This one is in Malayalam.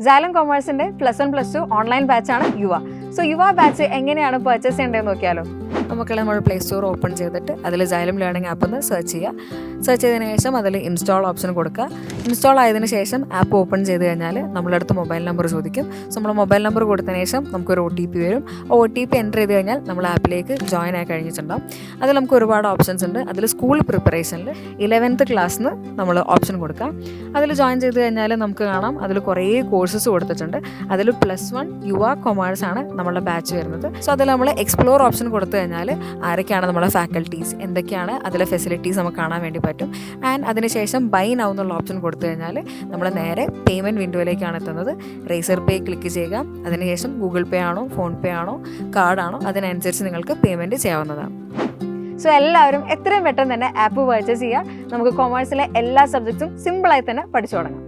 Xylem Commerceന്റെ +1+2 ഓൺലൈൻ ബാച്ചാണ് യുവ. സോ യുവ ബാച്ച് എങ്ങനെയാണ് പർച്ചേസ് ചെയ്യേണ്ടതെന്ന് നോക്കിയാലോ. നമ്മൾ പ്ലേ സ്റ്റോർ ഓപ്പൺ ചെയ്തിട്ട് അതിൽ Xylem ലേണിംഗ് ആപ്പ് എന്ന് സെർച്ച് ചെയ്യുക. സെർച്ച് ചെയ്തതിന് ശേഷം അതിൽ ഇൻസ്റ്റാൾ ഓപ്ഷൻ കൊടുക്കുക. ഇൻസ്റ്റാൾ ആയതിനു ശേഷം ആപ്പ് ഓപ്പൺ ചെയ്ത് കഴിഞ്ഞാൽ നമ്മുടെ അടുത്ത് മൊബൈൽ നമ്പർ ചോദിക്കും. സോ നമ്മൾ മൊബൈൽ നമ്പർ കൊടുത്തതിന് ശേഷം നമുക്കൊരു OTP വരും. OTP എൻ്റർ ചെയ്ത് കഴിഞ്ഞാൽ നമ്മൾ ആപ്പിലേക്ക് ജോയിൻ ആയി കഴിഞ്ഞിട്ടുണ്ടാകും. അതിൽ നമുക്ക് ഒരുപാട് ഓപ്ഷൻസ് ഉണ്ട്. അതിൽ സ്കൂൾ പ്രിപ്പറേഷനിൽ 11th ക്ലാസ്സിന് നമ്മൾ ഓപ്ഷൻ കൊടുക്കാം. അതിൽ ജോയിൻ ചെയ്ത് കഴിഞ്ഞാൽ നമുക്ക് കാണാം അതിൽ കുറേ കോഴ്സസ് കൊടുത്തിട്ടുണ്ട്. അതിൽ +1 യുവ കൊമേഴ്സ് ആണ് നമ്മളുടെ ബാച്ച് വരുന്നത്. സോ അതിൽ നമ്മൾ എക്സ്പ്ലോർ ഓപ്ഷൻ കൊടുത്തു കഴിഞ്ഞാൽ ആരൊക്കെയാണ് നമ്മളെ ഫാക്കൽറ്റീസ്, എന്തൊക്കെയാണ് അതിലെ ഫെസിലിറ്റീസ് നമുക്ക് കാണാൻ വേണ്ടി പറ്റും. ആൻഡ് അതിനുശേഷം ബൈ നൗ എന്നുള്ള ഓപ്ഷൻ കൊടുത്തു കഴിഞ്ഞാൽ നമ്മൾ നേരെ പേയ്മെൻറ്റ് വിൻഡോയിലേക്കാണ് എത്തുന്നത്. റേസർ പേ ക്ലിക്ക് ചെയ്യുക. അതിനുശേഷം ഗൂഗിൾ പേ ആണോ ഫോൺ പേ ആണോ കാർഡാണോ അതിനനുസരിച്ച് നിങ്ങൾക്ക് പേയ്മെൻറ്റ് ചെയ്യാവുന്നതാണ്. സോ എല്ലാവരും എത്രയും പെട്ടെന്ന് തന്നെ ആപ്പ് പർച്ചേസ് ചെയ്യുക. നമുക്ക് കൊമേഴ്സിലെ എല്ലാ സബ്ജക്ട്സും സിമ്പിളായി തന്നെ പഠിച്ചു തുടങ്ങാം.